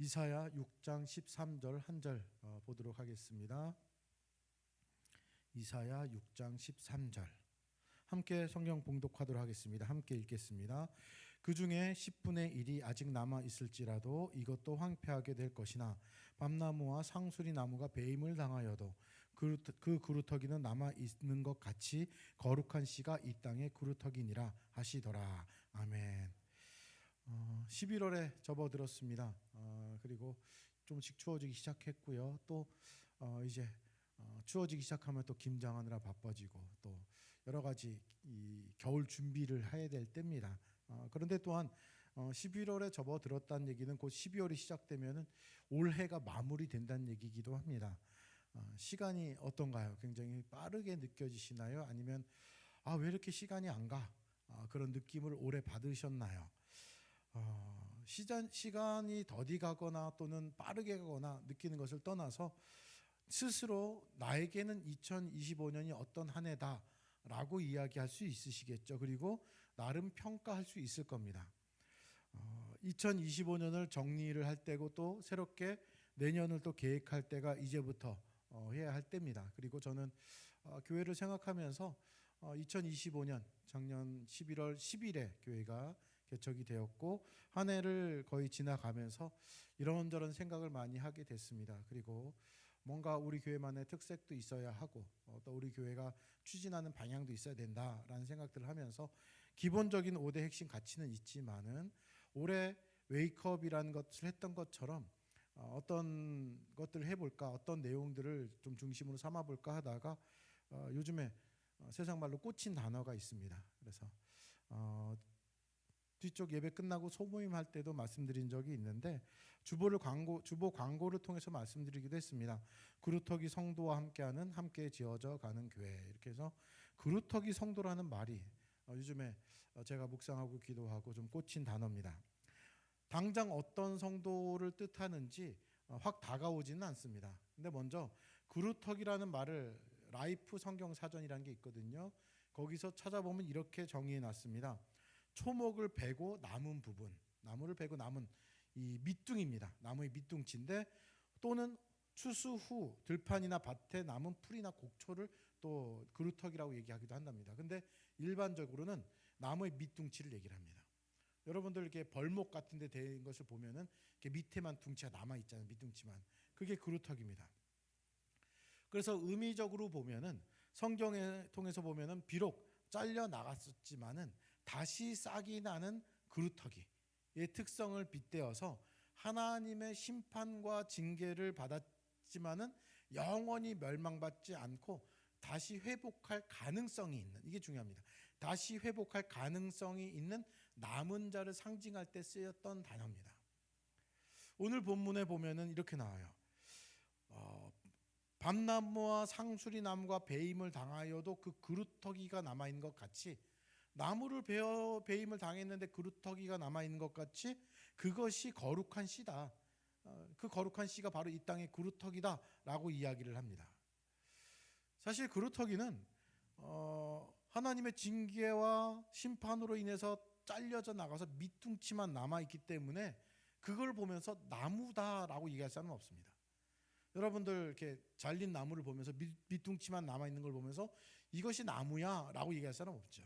이사야 6장 13절 한 절 보도록 하겠습니다. 이사야 6장 13절 함께 성경 봉독하도록 하겠습니다. 함께 읽겠습니다. 그 중에 10분의 1이 아직 남아 있을지라도 이것도 황폐하게 될 것이나 밤나무와 상수리 나무가 배임을 당하여도 그 그루터기는 남아 있는 것 같이 거룩한 씨가 이 땅의 그루터기니라 하시더라. 아멘. 11월에 접어들었습니다. 그리고 좀씩 추워지기 시작했고요. 또 이제 추워지기 시작하면 또 김장하느라 바빠지고 또 여러 가지 이 겨울 준비를 해야 될 때입니다. 그런데 또한 11월에 접어들었다는 얘기는 곧 12월이 시작되면은 올해가 마무리된다는 얘기이기도 합니다. 시간이 어떤가요? 굉장히 빠르게 느껴지시나요? 아니면 왜 이렇게 시간이 안 가? 그런 느낌을 올해 받으셨나요? 시간이 더디 가거나 또는 빠르게 가거나 느끼는 것을 떠나서 스스로 나에게는 2025년이 어떤 한 해다라고 이야기할 수 있으시겠죠. 그리고 나름 평가할 수 있을 겁니다. 2025년을 정리를 할 때고 또 새롭게 내년을 또 계획할 때가 이제부터 해야 할 때입니다. 그리고 저는 교회를 생각하면서 2025년 작년 11월 10일에 교회가 개척이 되었고 한 해를 거의 지나가면서 이런저런 생각을 많이 하게 됐습니다. 그리고 뭔가 우리 교회만의 특색도 있어야 하고 또 우리 교회가 추진하는 방향도 있어야 된다라는 생각들을 하면서 기본적인 5대 핵심 가치는 있지만은 올해 웨이크업이라는 것을 했던 것처럼 어떤 것들을 해볼까, 어떤 내용들을 좀 중심으로 삼아볼까 하다가 요즘에 세상 말로 꽂힌 단어가 있습니다. 그래서 뒤쪽 예배 끝나고 소모임 할 때도 말씀드린 적이 있는데 주보 광고를 통해서 말씀드리기도 했습니다. 그루터기 성도와 함께하는 함께 지어져 가는 교회, 이렇게 해서 그루터기 성도라는 말이 요즘에 제가 묵상하고 기도하고 좀 꽂힌 단어입니다. 당장 어떤 성도를 뜻하는지 확 다가오지는 않습니다. 근데 먼저 그루터기라는 말을 라이프 성경 사전이라는 게 있거든요. 거기서 찾아보면 이렇게 정의해 놨습니다. 초목을 베고 남은 부분, 나무를 베고 남은 이 밑둥입니다. 나무의 밑둥치인데 또는 추수 후 들판이나 밭에 남은 풀이나 곡초를 또 그루터기라고 얘기하기도 한답니다. 근데 일반적으로는 나무의 밑둥치를 얘기를 합니다. 여러분들 이렇게 벌목 같은 데 된 것을 보면은 이렇게 밑에만 둥치가 남아 있잖아요. 밑둥치만. 그게 그루터기입니다. 그래서 의미적으로 보면은 성경에 통해서 보면은 비록 잘려 나갔었지만은 다시 싹이 나는 그루터기의 특성을 빗대어서 하나님의 심판과 징계를 받았지만은 영원히 멸망받지 않고 다시 회복할 가능성이 있는, 이게 중요합니다. 다시 회복할 가능성이 있는 남은 자를 상징할 때 쓰였던 단어입니다. 오늘 본문에 보면은 이렇게 나와요. 밤나무와 상수리 나무가 배임을 당하여도 그 그루터기가 남아 있는 것 같이, 나무를 배임을 당했는데 그루터기가 남아 있는 것 같이 그것이 거룩한 씨다. 그 거룩한 씨가 바로 이 땅의 그루터기다라고 이야기를 합니다. 사실 그루터기는 하나님의 징계와 심판으로 인해서 잘려져 나가서 밑둥치만 남아 있기 때문에 그걸 보면서 나무다라고 얘기할 사람은 없습니다. 여러분들 이렇게 잘린 나무를 보면서 밑둥치만 남아 있는 걸 보면서 이것이 나무야라고 얘기할 사람 없죠.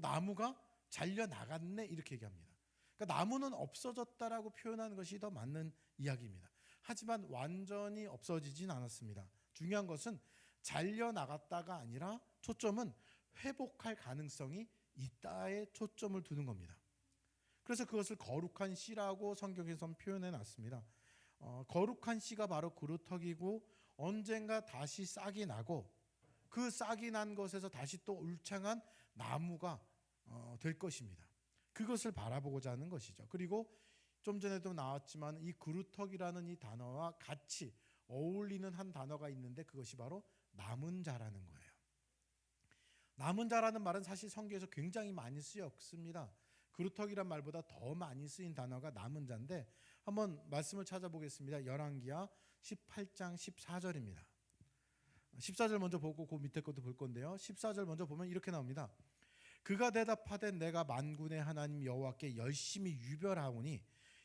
나무가 잘려 나갔네 이렇게 얘기합니다. 그러니까 나무는 없어졌다라고 표현하는 것이 더 맞는 이야기입니다. 하지만 완전히 없어지진 않았습니다. 중요한 것은 잘려 나갔다가 아니라 초점은 회복할 가능성이 있다에 초점을 두는 겁니다. 그래서 그것을 거룩한 씨라고 성경에서는 표현해 놨습니다. 거룩한 씨가 바로 그루터기고 언젠가 다시 싹이 나고 그 싹이 난 것에서 다시 또 울창한 나무가 될 것입니다. 그것을 바라보고자 하는 것이죠. 그리고 좀 전에도 나왔지만 이 그루터기라는 이 단어와 같이 어울리는 한 단어가 있는데 그것이 바로 남은 자라는 거예요. 남은 자라는 말은 사실 성경에서 굉장히 많이 쓰였습니다. 그루터기란 말보다 더 많이 쓰인 단어가 남은 자인데 한번 말씀을 찾아보겠습니다. 열왕기하 18장 14절입니다. 14절 먼저 보고 그 밑에 것도 볼 건데요. 14절 먼저 보면 이렇게 나옵니다. 그가 대답하되 내가 만군의 하나님 여호와께 열심히 유별하오니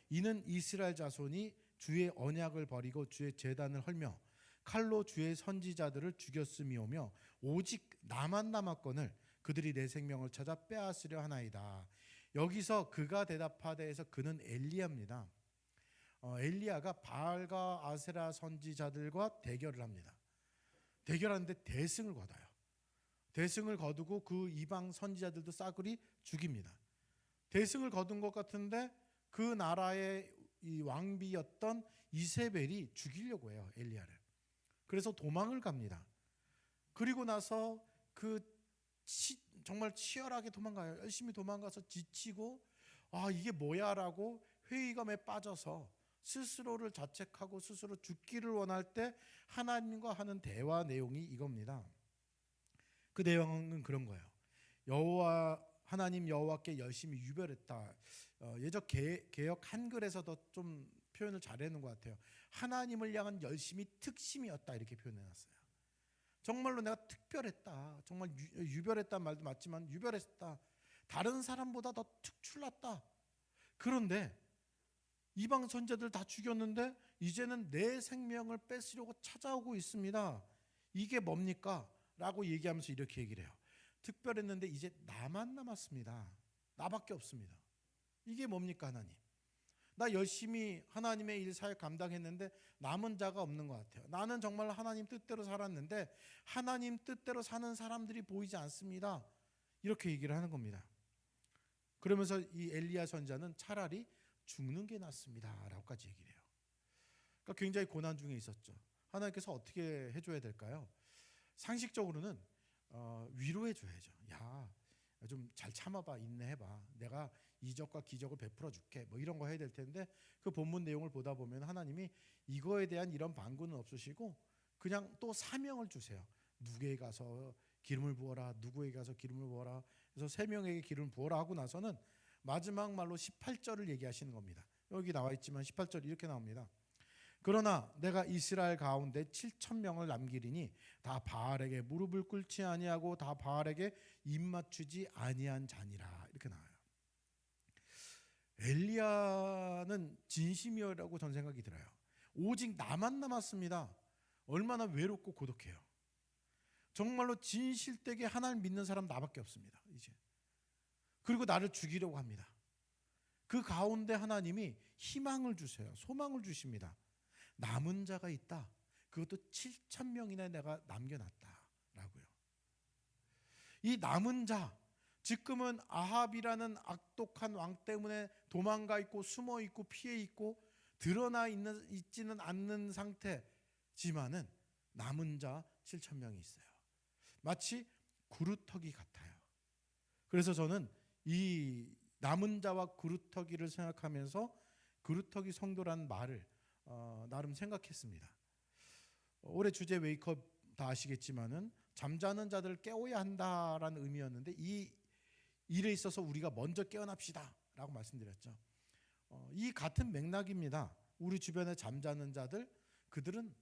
이는 이스라엘 자손이 주의 언약을 버리고 주의 제단을 헐며 칼로 주의 선지자들을 죽였음이오며 오직 나만 남았거늘 그들이 내 생명을 찾아 빼앗으려 하나이다. 여기서 그가 대답하되에서 그는 엘리야입니다. 엘리야가 바알과 아세라 선지자들과 대결을 합니다. 대결하는데 대승을 거둬요. 대승을 거두고 그 이방 선지자들도 싸그리 죽입니다. 대승을 거둔 것 같은데 그 나라의 이 왕비였던 이세벨이 죽이려고 해요, 엘리야를. 그래서 도망을 갑니다. 그리고 나서 정말 치열하게 도망가요. 열심히 도망가서 지치고 이게 뭐야라고 회의감에 빠져서 스스로를 자책하고 스스로 죽기를 원할 때 하나님과 하는 대화 내용이 이겁니다. 그 내용은 그런 거예요. 하나님 여호와께 열심히 유별했다. 예적 개역 한글에서도 좀 표현을 잘해놓은 것 같아요. 하나님을 향한 열심이 특심이었다 이렇게 표현해놨어요. 정말로 내가 특별했다. 정말 유별했다는 말도 맞지만 유별했다. 다른 사람보다 더 특출났다. 그런데 이방 선지자들 다 죽였는데 이제는 내 생명을 뺏으려고 찾아오고 있습니다. 이게 뭡니까? 라고 얘기하면서 이렇게 얘기를 해요. 특별했는데 이제 나만 남았습니다. 나밖에 없습니다. 이게 뭡니까 하나님? 나 열심히 하나님의 일 사역 감당했는데 남은 자가 없는 것 같아요. 나는 정말 하나님 뜻대로 살았는데 하나님 뜻대로 사는 사람들이 보이지 않습니다. 이렇게 얘기를 하는 겁니다. 그러면서 이 엘리야 선지자는 차라리 죽는 게 낫습니다 라고까지 얘기를 해요. 그러니까 굉장히 고난 중에 있었죠. 하나님께서 어떻게 해줘야 될까요? 상식적으로는 위로해 줘야죠. 야, 좀 잘 참아봐, 인내해봐. 내가 이적과 기적을 베풀어 줄게. 뭐 이런 거 해야 될 텐데 그 본문 내용을 보다 보면 하나님이 이거에 대한 이런 반구는 없으시고 그냥 또 사명을 주세요. 누구에게 가서 기름을 부어라, 누구에게 가서 기름을 부어라. 그래서 3명에게 기름을 부어라 하고 나서는 마지막 말로 18절을 얘기하시는 겁니다. 여기 나와 있지만 18절 이렇게 나옵니다. 그러나 내가 이스라엘 가운데 7,000명을 남기리니 다 바알에게 무릎을 꿇지 아니하고 다 바알에게 입맞추지 아니한 자니라. 이렇게 나와요. 엘리야는 진심이라고 전 생각이 들어요. 오직 나만 남았습니다. 얼마나 외롭고 고독해요. 정말로 진실되게 하나님 믿는 사람 나밖에 없습니다. 이제 그리고 나를 죽이려고 합니다. 그 가운데 하나님이 희망을 주세요. 소망을 주십니다. 남은 자가 있다. 그것도 7,000명이나 내가 남겨놨다라고요. 이 남은 자, 지금은 아합이라는 악독한 왕 때문에 도망가 있고 숨어 있고 피해 있고 드러나 있지는 않는 상태지만은 남은 자 7,000명이 있어요. 마치 구루터기 같아요. 그래서 저는 이 남은 자와 구루터기를 생각하면서 구루터기 성도라는 말을 나름 생각했습니다. 올해 주제 웨이크업 다 아시겠지만은 잠자는 자들을 깨워야 한다라는 의미였는데 이 일에 있어서 우리가 먼저 깨어납시다라고 말씀드렸죠. 이 같은 맥락입니다. 우리 주변에 잠자는 자들, 그들은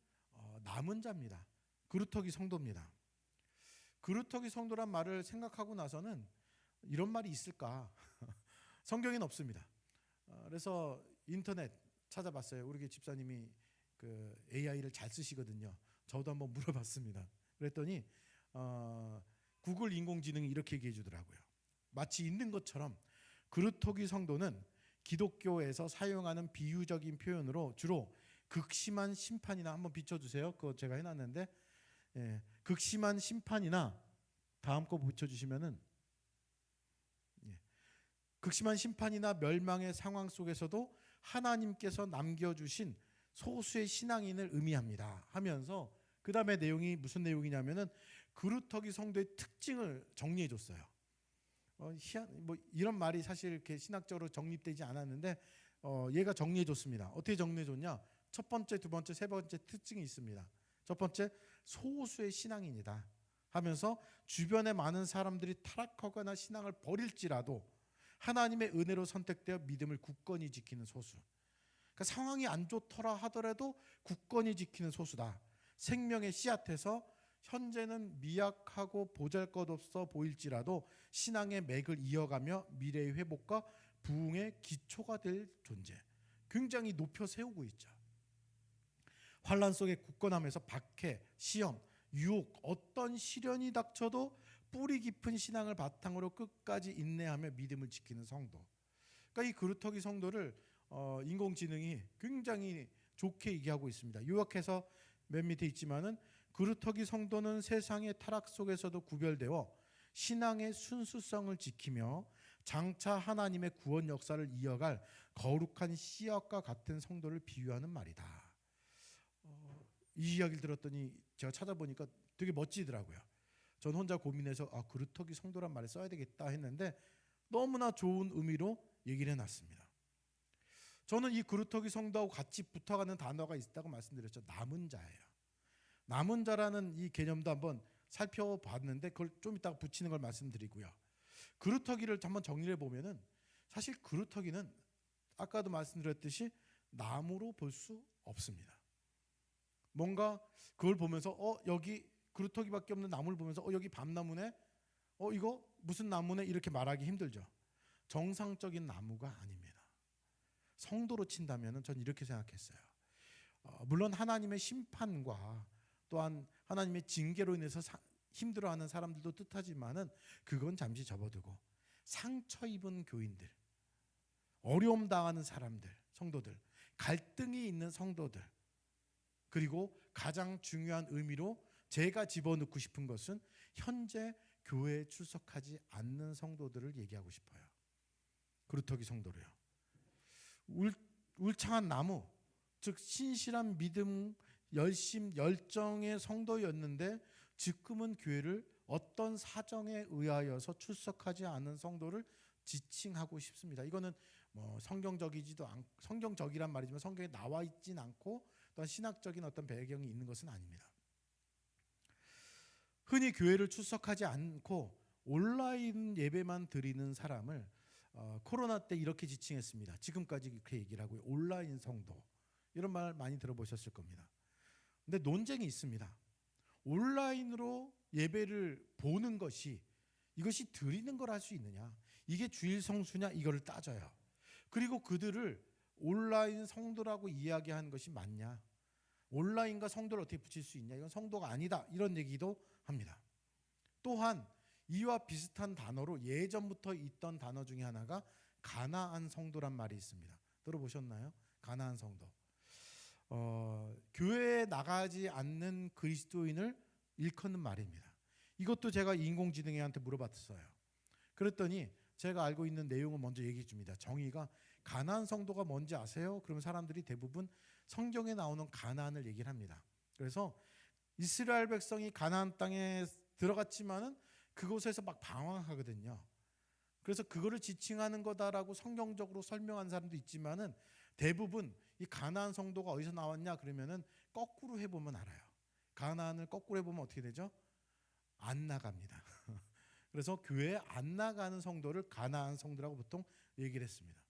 남은 자입니다. 그루터기 성도입니다. 그루터기 성도란 말을 생각하고 나서는 이런 말이 있을까? 성경에는 없습니다. 그래서 인터넷 찾아봤어요. 우리 집사님이 그 AI를 잘 쓰시거든요. 저도 한번 물어봤습니다. 그랬더니 구글 인공지능이 이렇게 얘기해 주더라고요. 마치 있는 것처럼 그루터기 성도는 기독교에서 사용하는 비유적인 표현으로 주로 극심한 심판이나 한번 비춰주세요. 그거 제가 해놨는데 극심한 심판이나 다음 거 비춰주시면은 극심한 심판이나 멸망의 상황 속에서도 하나님께서 남겨주신 소수의 신앙인을 의미합니다 하면서 그 다음에 내용이 무슨 내용이냐면은 그루터기 성도의 특징을 정리해 줬어요. 뭐 이런 말이 사실 이렇게 신학적으로 정립되지 않았는데 얘가 정리해 줬습니다. 어떻게 정리해 줬냐? 첫 번째, 두 번째, 세 번째 특징이 있습니다. 첫 번째, 소수의 신앙인이다 하면서 주변에 많은 사람들이 타락하거나 신앙을 버릴지라도 하나님의 은혜로 선택되어 믿음을 굳건히 지키는 소수. 그러니까 상황이 안 좋더라 하더라도 굳건히 지키는 소수다. 생명의 씨앗에서 현재는 미약하고 보잘것없어 보일지라도 신앙의 맥을 이어가며 미래의 회복과 부흥의 기초가 될 존재. 굉장히 높여 세우고 있죠. 환란 속에 굳건함에서 박해, 시험, 유혹, 어떤 시련이 닥쳐도 뿌리 깊은 신앙을 바탕으로 끝까지 인내하며 믿음을 지키는 성도. 그러니까 이 그루터기 성도를 인공지능이 굉장히 좋게 얘기하고 있습니다. 요약해서 맨 밑에 있지만은 그루터기 성도는 세상의 타락 속에서도 구별되어 신앙의 순수성을 지키며 장차 하나님의 구원 역사를 이어갈 거룩한 씨앗과 같은 성도를 비유하는 말이다. 이 이야기를 들었더니 제가 찾아보니까 되게 멋지더라고요. 전 혼자 고민해서 그루터기 성도란 말을 써야 되겠다 했는데 너무나 좋은 의미로 얘기를 해놨습니다. 저는 이 그루터기 성도하고 같이 붙어가는 단어가 있다고 말씀드렸죠. 남은 자예요. 남은 자라는 이 개념도 한번 살펴봤는데 그걸 좀 이따가 붙이는 걸 말씀드리고요. 그루터기를 한번 정리해 보면은 사실 그루터기는 아까도 말씀드렸듯이 나무로 볼 수 없습니다. 뭔가 그걸 보면서 여기 그루터기밖에 없는 나무를 보면서 여기 밤나무네, 이거 무슨 나무네 이렇게 말하기 힘들죠. 정상적인 나무가 아닙니다. 성도로 친다면은 전 이렇게 생각했어요. 물론 하나님의 심판과 또한 하나님의 징계로 인해서 힘들어하는 사람들도 뜻하지만은 그건 잠시 접어두고 상처 입은 교인들, 어려움 당하는 사람들, 성도들, 갈등이 있는 성도들, 그리고 가장 중요한 의미로 제가 집어넣고 싶은 것은 현재 교회에 출석하지 않는 성도들을 얘기하고 싶어요. 그루터기 성도로요. 울창한 나무, 즉 신실한 믿음, 열심, 열정의 성도였는데 지금은 교회를 어떤 사정에 의하여서 출석하지 않은 성도를 지칭하고 싶습니다. 이거는 뭐 성경적이란 말이지만 성경에 나와 있진 않고 또한 신학적인 어떤 배경이 있는 것은 아닙니다. 흔히 교회를 출석하지 않고 온라인 예배만 드리는 사람을 코로나 때 이렇게 지칭했습니다. 지금까지 그렇게 얘기를 하고요. 온라인 성도. 이런 말 많이 들어보셨을 겁니다. 근데 논쟁이 있습니다. 온라인으로 예배를 보는 것이 이것이 드리는 걸 할 수 있느냐, 이게 주일 성수냐, 이거를 따져요. 그리고 그들을 온라인 성도라고 이야기하는 것이 맞냐, 온라인과 성도를 어떻게 붙일 수 있냐, 이건 성도가 아니다, 이런 얘기도 합니다. 또한 이와 비슷한 단어로 예전부터 있던 단어 중에 하나가 가나안 성도란 말이 있습니다. 들어보셨나요? 가나안 성도. 교회에 나가지 않는 그리스도인을 일컫는 말입니다. 이것도 제가 인공지능한테 물어봤어요. 그랬더니 제가 알고 있는 내용을 먼저 얘기해 줍니다. 정의가 가나안 성도가 뭔지 아세요? 그러면 사람들이 대부분 성경에 나오는 가나안을 얘기를 합니다. 그래서 이스라엘 백성이 가나안 땅에 들어갔지만은 그곳에서 막 방황하거든요. 그래서 그거를 지칭하는 거다라고 성경적으로 설명한 사람도 있지만은 대부분 이 가나안 성도가 어디서 나왔냐 그러면은 거꾸로 해보면 알아요. 가나안을 거꾸로 해보면 어떻게 되죠? 안 나갑니다. 그래서 교회에 안 나가는 성도를 가나안 성도라고 보통 얘기를 했습니다.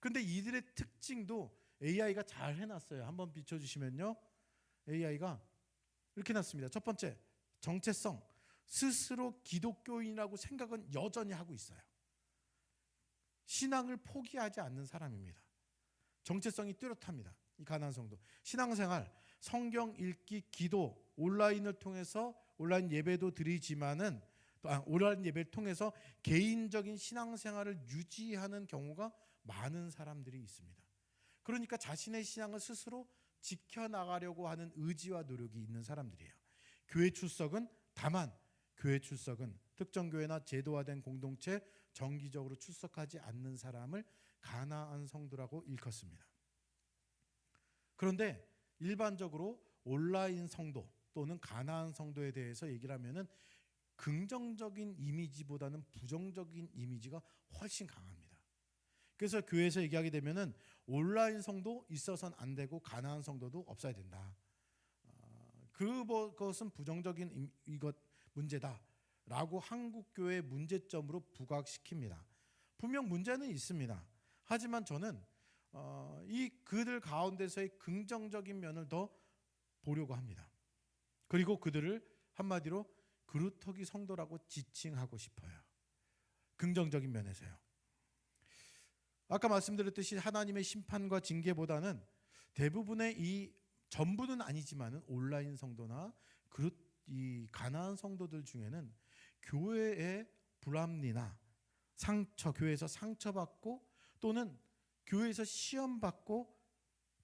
근데 이들의 특징도 AI가 잘 해놨어요. 한번 비춰주시면요. AI가 이렇게 놨습니다. 첫 번째, 정체성. 스스로 기독교인이라고 생각은 여전히 하고 있어요. 신앙을 포기하지 않는 사람입니다. 정체성이 뚜렷합니다. 이 가나안 성도. 신앙생활, 성경 읽기, 기도, 온라인을 통해서 온라인 예배도 드리지만은 온라인 예배를 통해서 개인적인 신앙생활을 유지하는 경우가 많은 사람들이 있습니다. 그러니까 자신의 신앙을 스스로 지켜나가려고 하는 의지와 노력이 있는 사람들이에요. 교회 출석은 다만 교회 출석은 특정 교회나 제도화된 공동체 정기적으로 출석하지 않는 사람을 가나안 성도라고 일컫습니다. 그런데 일반적으로 온라인 성도 또는 가나안 성도에 대해서 얘기를 하면은 긍정적인 이미지보다는 부정적인 이미지가 훨씬 강합니다. 그래서 교회에서 얘기하게 되면은 온라인 성도 있어서는 안 되고 가나안 성도도 없어야 된다. 그것은 부정적인 문제다라고 한국 교회의 문제점으로 부각시킵니다. 분명 문제는 있습니다. 하지만 저는 이 그들 가운데서의 긍정적인 면을 더 보려고 합니다. 그리고 그들을 한마디로 그루터기 성도라고 지칭하고 싶어요. 긍정적인 면에서요. 아까 말씀드렸듯이 하나님의 심판과 징계보다는 대부분의 이 전부는 아니지만은 온라인 성도나 이 가나안 성도들 중에는 교회의 불합리나 상처, 교회에서 상처받고 또는 교회에서 시험받고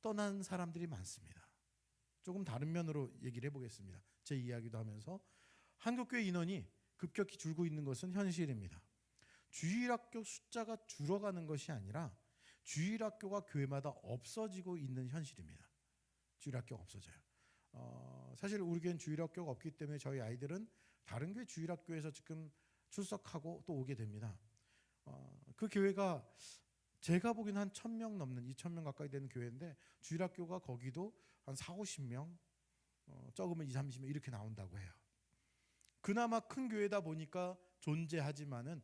떠난 사람들이 많습니다. 조금 다른 면으로 얘기를 해보겠습니다. 제 이야기도 하면서 한국교회 인원이 급격히 줄고 있는 것은 현실입니다. 주일학교 숫자가 줄어가는 것이 아니라 주일학교가 교회마다 없어지고 있는 현실입니다. 주일학교가 없어져요. 사실 우리 교회는 주일학교가 없기 때문에 저희 아이들은 다른 교회 주일학교에서 지금 출석하고 또 오게 됩니다. 그 교회가 제가 보기에는 한 1,000명 넘는 2,000명 가까이 되는 교회인데 주일학교가 거기도 한 4, 50명 적으면 2, 30명 이렇게 나온다고 해요. 그나마 큰 교회다 보니까 존재하지만은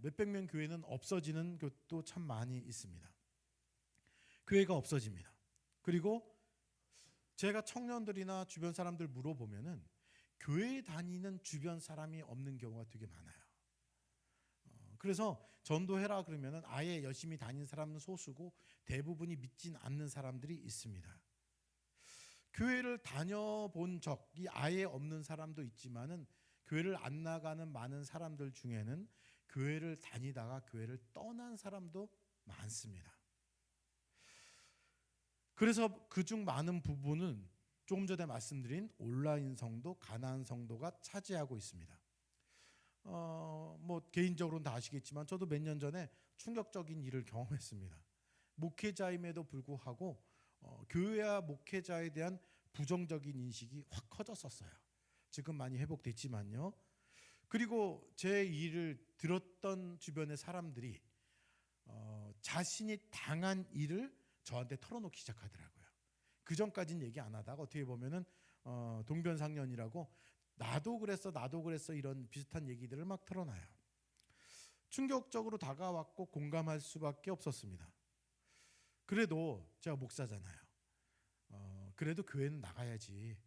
몇백 명 교회는 없어지는 것도 참 많이 있습니다. 교회가 없어집니다. 그리고 제가 청년들이나 주변 사람들 물어보면은 교회 다니는 주변 사람이 없는 경우가 되게 많아요. 그래서 전도해라 그러면은 아예 열심히 다니는 사람은 소수고 대부분이 믿진 않는 사람들이 있습니다. 교회를 다녀본 적이 아예 없는 사람도 있지만은 교회를 안 나가는 많은 사람들 중에는 교회를 다니다가 교회를 떠난 사람도 많습니다. 그래서 그중 많은 부분은 조금 전에 말씀드린 온라인 성도, 가나안 성도가 차지하고 있습니다. 뭐 개인적으로는 다 아시겠지만 저도 몇 년 전에 충격적인 일을 경험했습니다. 목회자임에도 불구하고 교회와 목회자에 대한 부정적인 인식이 확 커졌었어요. 지금 많이 회복됐지만요. 그리고 제 일을 들었던 주변의 사람들이 자신이 당한 일을 저한테 털어놓기 시작하더라고요. 그 전까지는 얘기 안 하다가 어떻게 보면은 동변상련이라고 나도 그랬어 이런 비슷한 얘기들을 막 털어놔요. 충격적으로 다가왔고 공감할 수밖에 없었습니다. 그래도 제가 목사잖아요. 그래도 교회는 나가야지.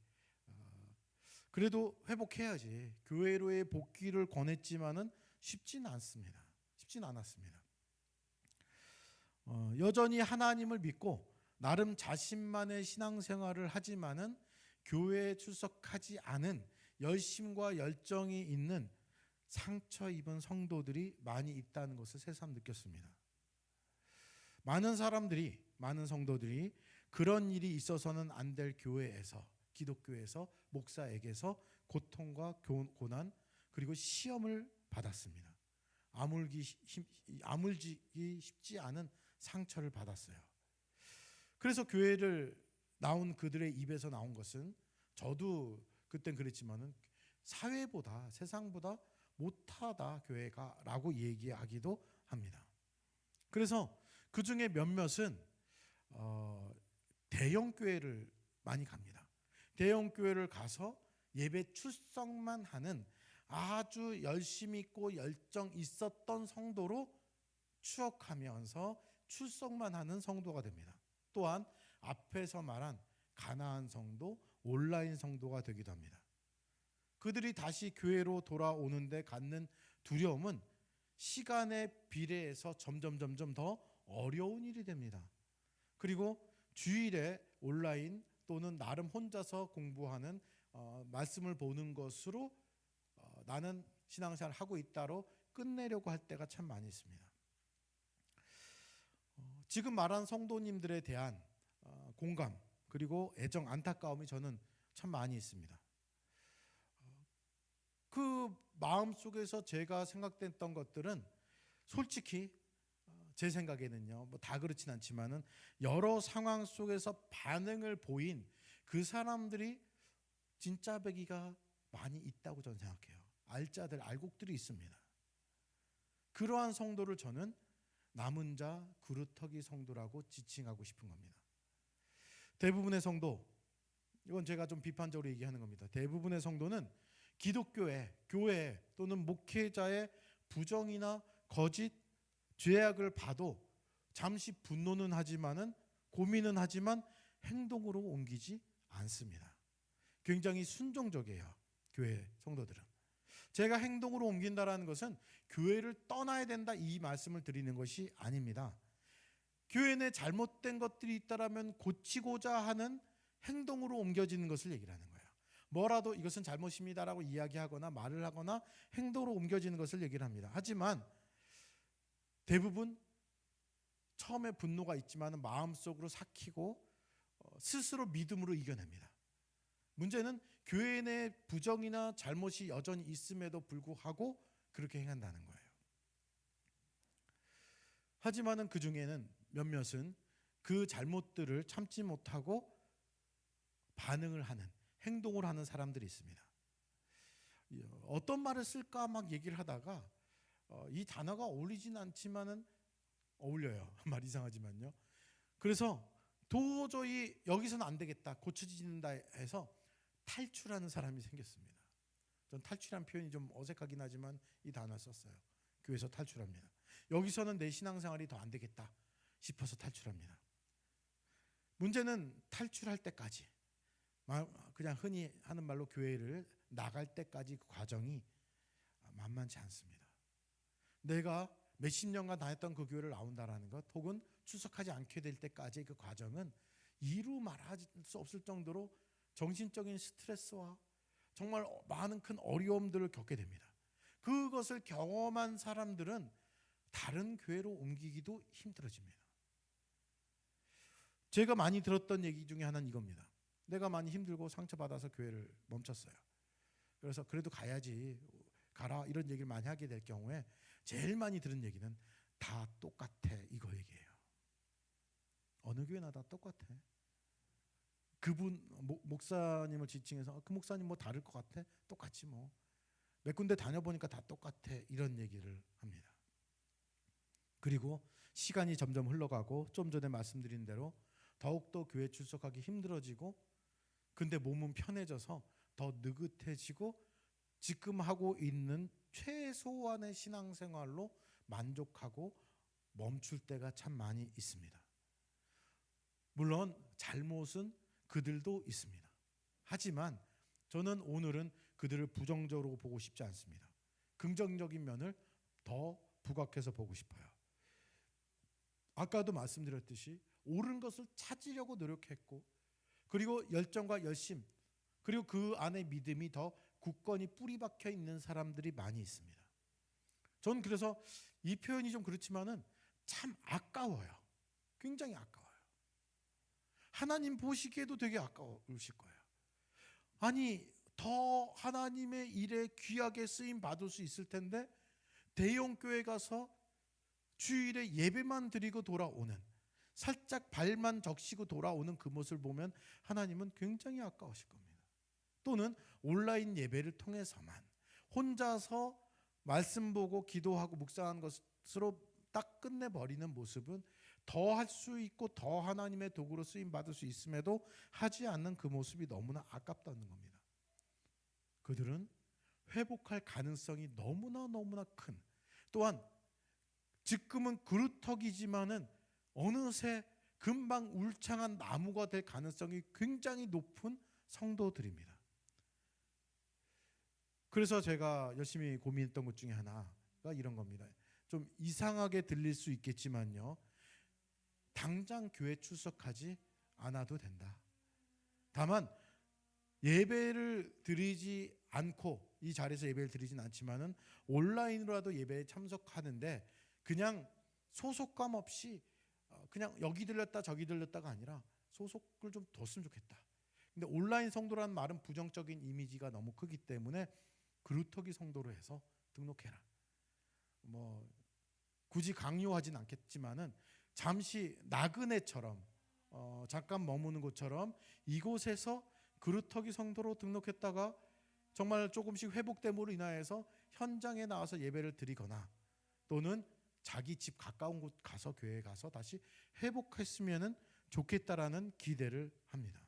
그래도 회복해야지. 교회로의 복귀를 권했지만은 쉽지는 않습니다. 쉽지는 않았습니다. 여전히 하나님을 믿고 나름 자신만의 신앙생활을 하지만은 교회에 출석하지 않은 열심과 열정이 있는 상처 입은 성도들이 많이 있다는 것을 새삼 느꼈습니다. 많은 성도들이 그런 일이 있어서는 안 될 교회에서, 기독교에서, 목사에게서 고통과 고난 그리고 시험을 받았습니다. 아물기 쉽지 않은 상처를 받았어요. 그래서 교회를 나온 그들의 입에서 나온 것은 저도 그땐 그랬지만은 사회보다 세상보다 못하다 교회가 라고 얘기하기도 합니다. 그래서 그 중에 몇몇은 대형 교회를 많이 갑니다. 대형 교회를 가서 예배 출석만 하는 아주 열심히 있고 열정 있었던 성도로 추억하면서 출석만 하는 성도가 됩니다. 또한 앞에서 말한 가나안 성도, 온라인 성도가 되기도 합니다. 그들이 다시 교회로 돌아오는데 갖는 두려움은 시간에 비례해서 점점 더 어려운 일이 됩니다. 그리고 주일에 온라인 또는 나름 혼자서 공부하는 말씀을 보는 것으로 나는 신앙생활을 하고 있다로 끝내려고 할 때가 참 많이 있습니다. 지금 말한 성도님들에 대한 공감 그리고 애정, 안타까움이 저는 참 많이 있습니다. 그 마음속에서 제가 생각됐던 것들은 솔직히 제 생각에는요, 뭐 다 그렇진 않지만은 여러 상황 속에서 반응을 보인 그 사람들이 진짜 배기가 많이 있다고 저는 생각해요. 알짜들, 알곡들이 있습니다. 그러한 성도를 저는 남은 자 그루터기 성도라고 지칭하고 싶은 겁니다. 대부분의 성도, 이건 제가 좀 비판적으로 얘기하는 겁니다. 대부분의 성도는 기독교회, 교회 또는 목회자의 부정이나 거짓, 죄악을 봐도 잠시 분노는 하지만은 고민은 하지만 행동으로 옮기지 않습니다. 굉장히 순종적이에요. 교회 성도들은. 제가 행동으로 옮긴다라는 것은 교회를 떠나야 된다 이 말씀을 드리는 것이 아닙니다. 교회 내 잘못된 것들이 있다라면 고치고자 하는 행동으로 옮겨지는 것을 얘기를 하는 거예요. 뭐라도 이것은 잘못입니다라고 이야기하거나 말을 하거나 행동으로 옮겨지는 것을 얘기를 합니다. 하지만 대부분 처음에 분노가 있지만 마음속으로 삭히고 스스로 믿음으로 이겨냅니다. 문제는 교회 내 부정이나 잘못이 여전히 있음에도 불구하고 그렇게 행한다는 거예요. 하지만은 그 중에는 몇몇은 그 잘못들을 참지 못하고 반응을 하는, 행동을 하는 사람들이 있습니다. 어떤 말을 쓸까 막 얘기를 하다가 이 단어가 어울리진 않지만은 어울려요. 말 이상하지만요. 그래서 도저히 여기서는 안 되겠다, 고쳐진다 해서 탈출하는 사람이 생겼습니다. 전 탈출한 표현이 좀 어색하긴 하지만 이 단어 썼어요. 교회에서 탈출합니다. 여기서는 내 신앙생활이 더 안 되겠다 싶어서 탈출합니다. 문제는 탈출할 때까지, 그냥 흔히 하는 말로 교회를 나갈 때까지 그 과정이 만만치 않습니다. 내가 몇십 년간 다녔던 그 교회를 나온다라는 것, 혹은 출석하지 않게 될 때까지 그 과정은 이루 말할 수 없을 정도로 정신적인 스트레스와 정말 많은 큰 어려움들을 겪게 됩니다. 그것을 경험한 사람들은 다른 교회로 옮기기도 힘들어집니다. 제가 많이 들었던 얘기 중에 하나는 이겁니다. 내가 많이 힘들고 상처받아서 교회를 멈췄어요. 그래서 그래도 가야지, 가라, 이런 얘기를 많이 하게 될 경우에 제일 많이 들은 얘기는 다 똑같아, 이거 얘기예요. 어느 교회나 다 똑같아. 그분 목사님을 지칭해서 그 목사님 뭐 다를 것 같아? 똑같지 뭐. 몇 군데 다녀보니까 다 똑같아, 이런 얘기를 합니다. 그리고 시간이 점점 흘러가고 좀 전에 말씀드린 대로 더욱더 교회 출석하기 힘들어지고, 근데 몸은 편해져서 더 느긋해지고 지금 하고 있는 최소한의 신앙생활로 만족하고 멈출 때가 참 많이 있습니다. 물론 잘못은 그들도 있습니다. 하지만 저는 오늘은 그들을 부정적으로 보고 싶지 않습니다. 긍정적인 면을 더 부각해서 보고 싶어요. 아까도 말씀드렸듯이 옳은 것을 찾으려고 노력했고, 그리고 열정과 열심, 그리고 그 안에 믿음이 더 굳건히 뿌리 박혀 있는 사람들이 많이 있습니다. 전 그래서 이 표현이 좀 그렇지만은 참 아까워요. 굉장히 아까워요. 하나님 보시기에도 되게 아까우실 거예요. 아니, 더 하나님의 일에 귀하게 쓰임 받을 수 있을 텐데 대형 교회 가서 주일에 예배만 드리고 돌아오는, 살짝 발만 적시고 돌아오는 그 모습을 보면 하나님은 굉장히 아까우실 겁니다. 또는 온라인 예배를 통해서만 혼자서 말씀 보고 기도하고 묵상하는 것으로 딱 끝내버리는 모습은 더 할 수 있고 더 하나님의 도구로 쓰임 받을 수 있음에도 하지 않는 그 모습이 너무나 아깝다는 겁니다. 그들은 회복할 가능성이 너무나 큰, 또한 지금은 그루터기지만은 어느새 금방 울창한 나무가 될 가능성이 굉장히 높은 성도들입니다. 그래서 제가 열심히 고민했던 것 중에 하나가 이런 겁니다. 좀 이상하게 들릴 수 있겠지만요, 당장 교회 출석하지 않아도 된다. 다만 예배를 드리지 않고, 이 자리에서 예배를 드리진 않지만은 온라인으로라도 예배에 참석하는데 그냥 소속감 없이 그냥 여기 들렸다 저기 들렸다가 아니라 소속을 좀 뒀으면 좋겠다. 근데 온라인 성도라는 말은 부정적인 이미지가 너무 크기 때문에 그루터기 성도로 해서 등록해라. 뭐 굳이 강요하진 않겠지만은 잠시 나그네처럼 잠깐 머무는 곳처럼 이곳에서 그루터기 성도로 등록했다가 정말 조금씩 회복됨으로 인하여서 현장에 나와서 예배를 드리거나, 또는 자기 집 가까운 곳 가서 교회에 가서 다시 회복했으면 좋겠다라는 기대를 합니다.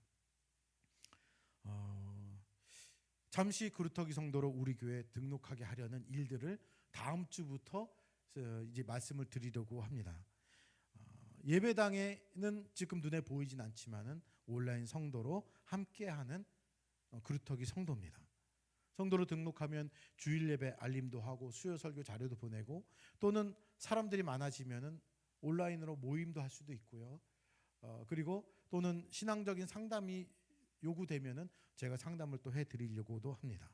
잠시 그루터기 성도로 우리 교회에 등록하게 하려는 일들을 다음 주부터 이제 말씀을 드리려고 합니다. 예배당에는 지금 눈에 보이진 않지만은 온라인 성도로 함께하는 그루터기 성도입니다. 성도로 등록하면 주일 예배 알림도 하고 수요 설교 자료도 보내고, 또는 사람들이 많아지면은 온라인으로 모임도 할 수도 있고요. 그리고 또는 신앙적인 상담이 요구되면은 제가 상담을 또 해드리려고도 합니다.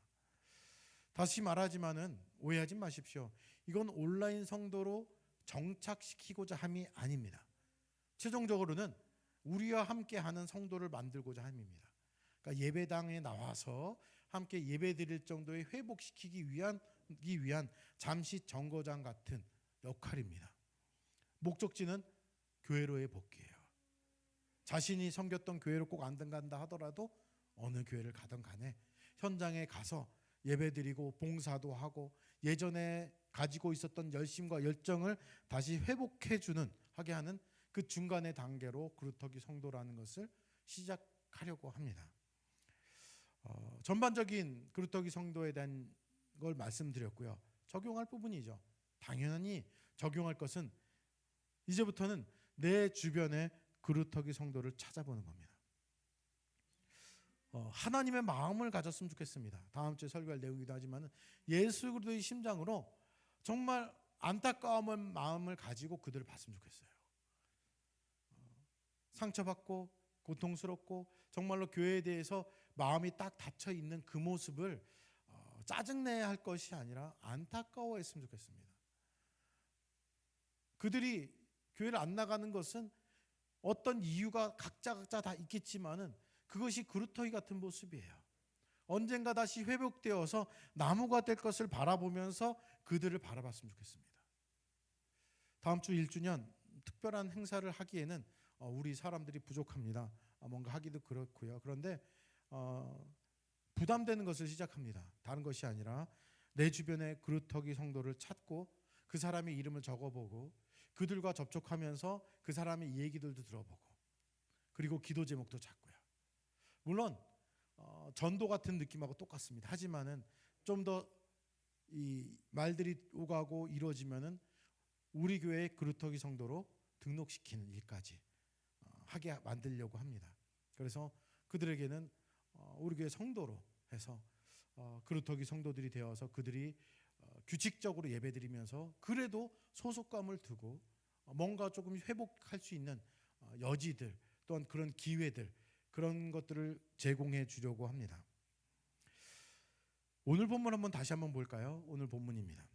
다시 말하지만은 오해하지 마십시오. 이건 온라인 성도로 정착시키고자 함이 아닙니다. 최종적으로는 우리와 함께하는 성도를 만들고자 함입니다. 그러니까 예배당에 나와서 함께 예배드릴 정도의 회복시키기 위한 잠시 정거장 같은 역할입니다. 목적지는 교회로의 복귀예요. 자신이 섬겼던 교회를 꼭 안 간다 하더라도 어느 교회를 가든 간에 현장에 가서 예배드리고 봉사도 하고 예전에 가지고 있었던 열심과 열정을 다시 회복해주는 하게 하는 그 중간의 단계로 그루터기 성도라는 것을 시작하려고 합니다. 전반적인 그루터기 성도에 대한 걸 말씀드렸고요. 적용할 부분이죠. 당연히 적용할 것은 이제부터는 내 주변의 그루터기 성도를 찾아보는 겁니다. 하나님의 마음을 가졌으면 좋겠습니다. 다음 주에 설교할 내용이기도 하지만 예수 그리스도의 심장으로 정말 안타까운 마음을 가지고 그들을 봤으면 좋겠어요. 상처받고 고통스럽고 정말로 교회에 대해서 마음이 딱 닫혀 있는 그 모습을 짜증내야 할 것이 아니라 안타까워했으면 좋겠습니다. 그들이 교회를 안 나가는 것은 어떤 이유가 각자 다 있겠지만은 그것이 그루터기 같은 모습이에요. 언젠가 다시 회복되어서 나무가 될 것을 바라보면서 그들을 바라봤으면 좋겠습니다. 다음 주 1주년 특별한 행사를 하기에는 우리 사람들이 부족합니다. 뭔가 하기도 그렇고요. 그런데 부담되는 것을 시작합니다. 다른 것이 아니라 내 주변의 그루터기 성도를 찾고 그 사람의 이름을 적어보고 그들과 접촉하면서 그 사람의 얘기들도 들어보고 그리고 기도 제목도 찾고요. 물론 전도 같은 느낌하고 똑같습니다. 하지만은 좀 더 이 말들이 오가고 이루어지면은 우리 교회의 그루터기 성도로 등록시키는 일까지 하게 만들려고 합니다. 그래서 그들에게는 우리 교회 성도로 해서 그루터기 성도들이 되어서 그들이 규칙적으로 예배드리면서 그래도 소속감을 두고 뭔가 조금 회복할 수 있는 여지들 또한 그런 기회들 그런 것들을 제공해 주려고 합니다. 오늘 본문 다시 한번 볼까요? 오늘 본문입니다.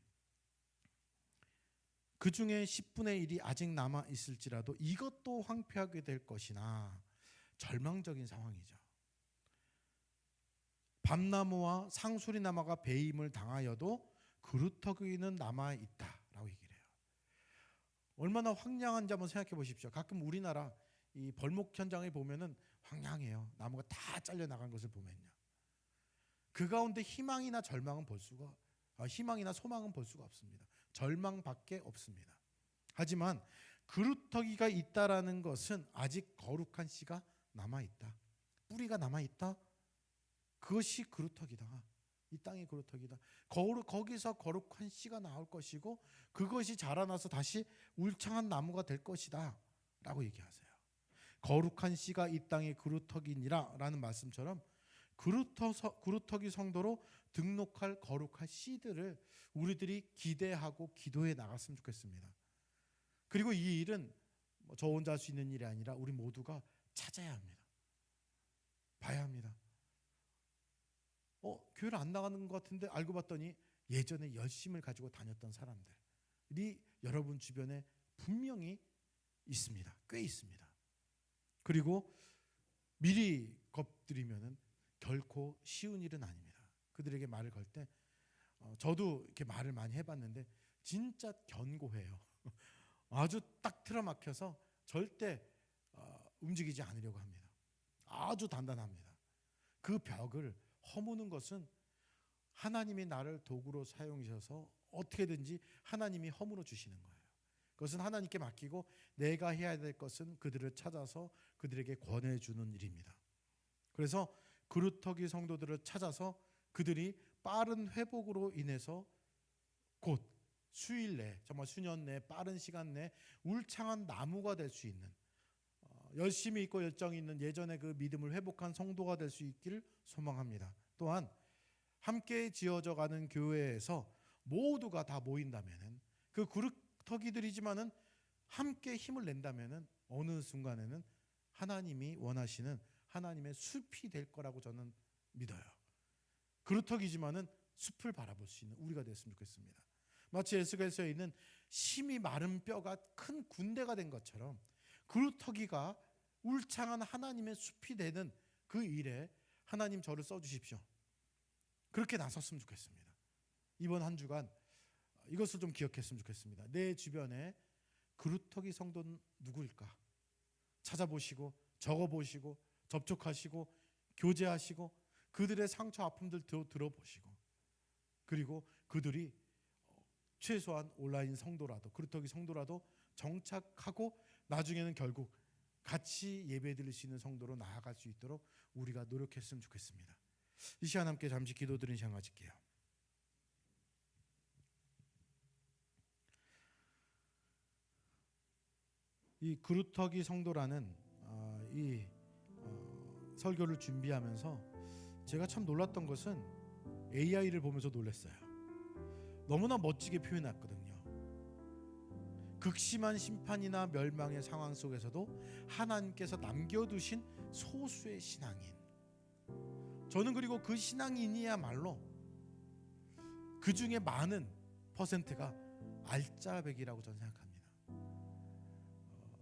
그 중에 10분의 1이 아직 남아 있을지라도 이것도 황폐하게 될 것이나 절망적인 상황이죠. 밤나무와 상수리나무가 배임을 당하여도 그루터기는 남아 있다라고 얘기를 해요. 얼마나 황량한지 한번 생각해 보십시오. 가끔 우리나라 이 벌목 현장에 보면은 황량해요. 나무가 다 잘려 나간 것을 보면요. 그 가운데 희망이나 절망은 희망이나 소망은 볼 수가 없습니다. 절망밖에 없습니다. 하지만 그루터기가 있다라는 것은 아직 거룩한 씨가 남아 있다. 뿌리가 남아 있다. 그것이 그루터기다. 이 땅이 그루터기다. 거기서 거룩한 씨가 나올 것이고 그것이 자라나서 다시 울창한 나무가 될 것이다 라고 얘기하세요. 거룩한 씨가 이 땅의 그루터기니라 라는 말씀처럼 그루터기 성도로 등록할 거룩한 씨들을 우리들이 기대하고 기도해 나갔으면 좋겠습니다. 그리고 이 일은 저 혼자 할 수 있는 일이 아니라 우리 모두가 찾아야 합니다. 봐야 합니다. 교회를 안 나가는 것 같은데 알고 봤더니 예전에 열심을 가지고 다녔던 사람들이 여러분 주변에 분명히 있습니다. 꽤 있습니다. 그리고 미리 겁드리면은 결코 쉬운 일은 아닙니다. 그들에게 말을 걸 때 저도 이렇게 말을 많이 해봤는데 진짜 견고해요. 아주 딱 틀어막혀서 절대 움직이지 않으려고 합니다. 아주 단단합니다. 그 벽을 허무는 것은 하나님이 나를 도구로 사용하셔서 어떻게든지 하나님이 허물어 주시는 거예요. 그것은 하나님께 맡기고 내가 해야 될 것은 그들을 찾아서 그들에게 권해주는 일입니다. 그래서 그루터기 성도들을 찾아서 그들이 빠른 회복으로 인해서 곧 수일 내 정말 수년 내 빠른 시간 내 울창한 나무가 될 수 있는 열심히 있고 열정이 있는 예전의 그 믿음을 회복한 성도가 될 수 있기를 소망합니다. 또한 함께 지어져 가는 교회에서 모두가 다 모인다면은 그 그루터기들이지만은 함께 힘을 낸다면은 어느 순간에는 하나님이 원하시는 하나님의 숲이 될 거라고 저는 믿어요. 그루터기지만은 숲을 바라볼 수 있는 우리가 됐으면 좋겠습니다. 마치 에스겔서에 있는 심이 마른 뼈가 큰 군대가 된 것처럼 그루터기가 울창한 하나님의 숲이 되는 그 일에 하나님 저를 써주십시오. 그렇게 나섰으면 좋겠습니다. 이번 한 주간 이것을 좀 기억했으면 좋겠습니다. 내 주변에 그루터기 성도는 누구일까? 찾아보시고 적어보시고 접촉하시고 교제하시고 그들의 상처 아픔들 들어보시고 그리고 그들이 최소한 온라인 성도라도 그루터기 성도라도 정착하고 나중에는 결국 같이 예배 드릴 수 있는 성도로 나아갈 수 있도록 우리가 노력했으면 좋겠습니다. 이 시간 함께 잠시 기도드리는 시간 가질게요. 이 그루터기 성도라는 이 설교를 준비하면서 제가 참 놀랐던 것은 AI를 보면서 놀랐어요. 너무나 멋지게 표현했거든요. 극심한 심판이나 멸망의 상황 속에서도 하나님께서 남겨두신 소수의 신앙인. 저는 그리고 그 신앙인이야말로 그 중에 많은 퍼센트가 알짜배기라고 저는 생각합니다.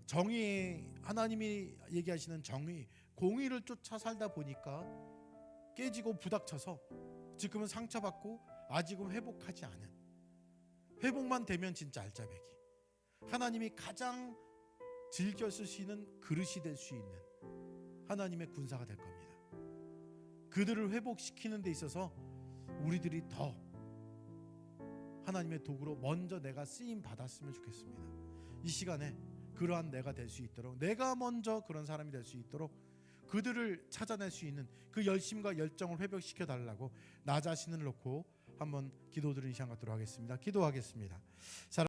정의, 하나님이 얘기하시는 정의, 공의를 쫓아 살다 보니까 깨지고 부닥쳐서 지금은 상처받고 아직은 회복하지 않은, 회복만 되면 진짜 알짜배기, 하나님이 가장 즐겨 쓰시는 그릇이 될 수 있는 하나님의 군사가 될 겁니다. 그들을 회복시키는 데 있어서 우리들이 더 하나님의 도구로 먼저 내가 쓰임 받았으면 좋겠습니다. 이 시간에 그러한 내가 될 수 있도록, 내가 먼저 그런 사람이 될 수 있도록 그들을 찾아낼 수 있는 그 열심과 열정을 회복시켜 달라고 나 자신을 놓고 한번 기도드리는 시간 갖도록 하겠습니다. 기도하겠습니다.